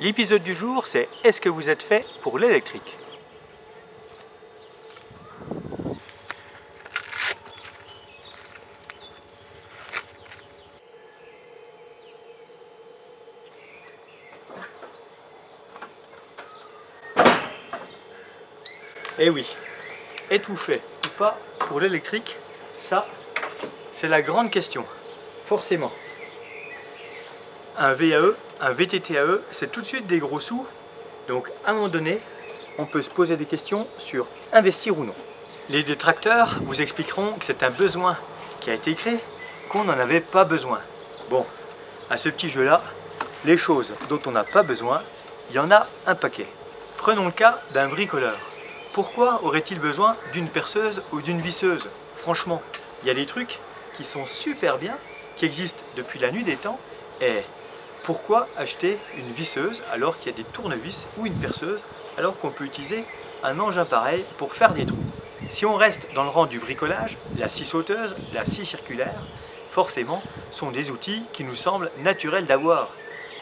L'épisode du jour, c'est est-ce que vous êtes fait pour l'électrique? Eh oui, êtes-vous fait ou pas pour l'électrique? Ça, c'est la grande question, forcément. Un VAE, un VTTAE, c'est tout de suite des gros sous. Donc à un moment donné, on peut se poser des questions sur investir ou non. Les détracteurs vous expliqueront que c'est un besoin qui a été créé, qu'on n'en avait pas besoin. Bon, à ce petit jeu-là, les choses dont on n'a pas besoin, il y en a un paquet. Prenons le cas d'un bricoleur. Pourquoi aurait-il besoin d'une perceuse ou d'une visseuse? Franchement, il y a des trucs qui sont super bien, qui existent depuis la nuit des temps, et pourquoi acheter une visseuse alors qu'il y a des tournevis ou une perceuse alors qu'on peut utiliser un engin pareil pour faire des trous? Si on reste dans le rang du bricolage, la scie sauteuse, la scie circulaire, forcément, sont des outils qui nous semblent naturels d'avoir,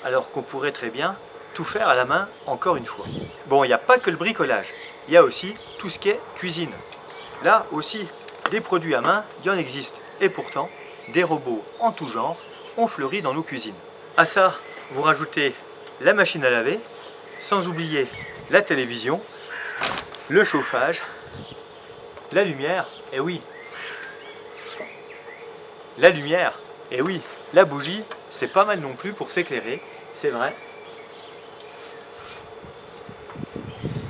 alors qu'on pourrait très bien tout faire à la main encore une fois. Bon, il n'y a pas que le bricolage, il y a aussi tout ce qui est cuisine. Là aussi, des produits à main, il y en existe, et pourtant, des robots en tout genre ont fleuri dans nos cuisines. À ça, vous rajoutez la machine à laver, sans oublier la télévision, le chauffage, la lumière, et oui, la lumière, et oui, la bougie, c'est pas mal non plus pour s'éclairer, c'est vrai.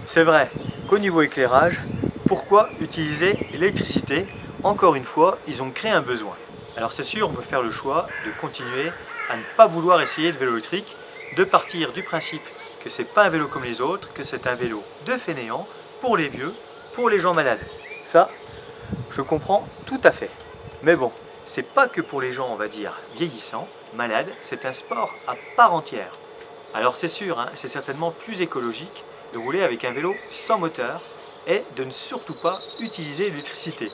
C'est vrai qu'au niveau éclairage, pourquoi utiliser l'électricité? Encore une fois, ils ont créé un besoin. Alors c'est sûr, on peut faire le choix de continuer à ne pas vouloir essayer le vélo électrique, de partir du principe que c'est pas un vélo comme les autres, que c'est un vélo de fainéants, pour les vieux, pour les gens malades. Ça, je comprends tout à fait. Mais bon, c'est pas que pour les gens, on va dire, vieillissants, malades, c'est un sport à part entière. Alors c'est sûr, hein, c'est certainement plus écologique de rouler avec un vélo sans moteur et de ne surtout pas utiliser l'électricité.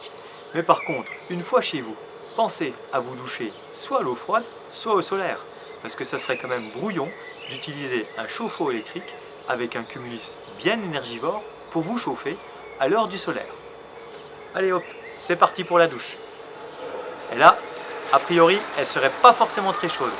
Mais par contre, une fois chez vous, pensez à vous doucher soit à l'eau froide, soit au solaire, parce que ça serait quand même brouillon d'utiliser un chauffe-eau électrique avec un cumulus bien énergivore pour vous chauffer à l'heure du solaire. Allez hop, c'est parti pour la douche. Et là, a priori, elle serait pas forcément très chaude.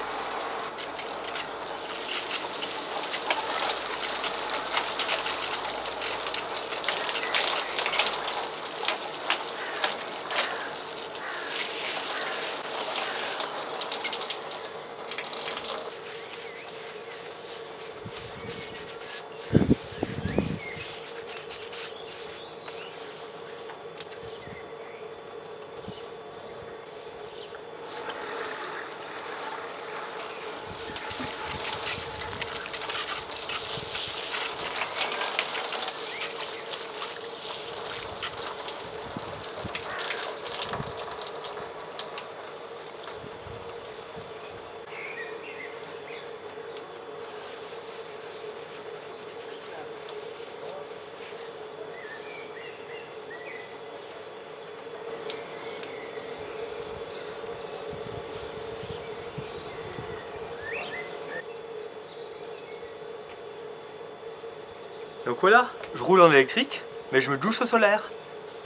Donc voilà, je roule en électrique, mais je me douche au solaire.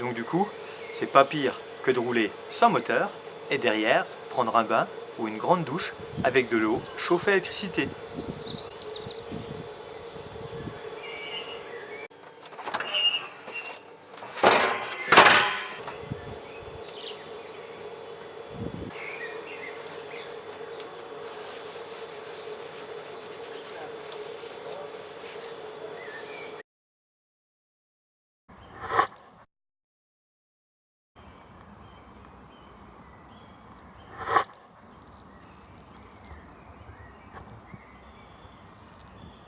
Donc du coup, c'est pas pire que de rouler sans moteur et derrière prendre un bain ou une grande douche avec de l'eau chauffée à l'électricité.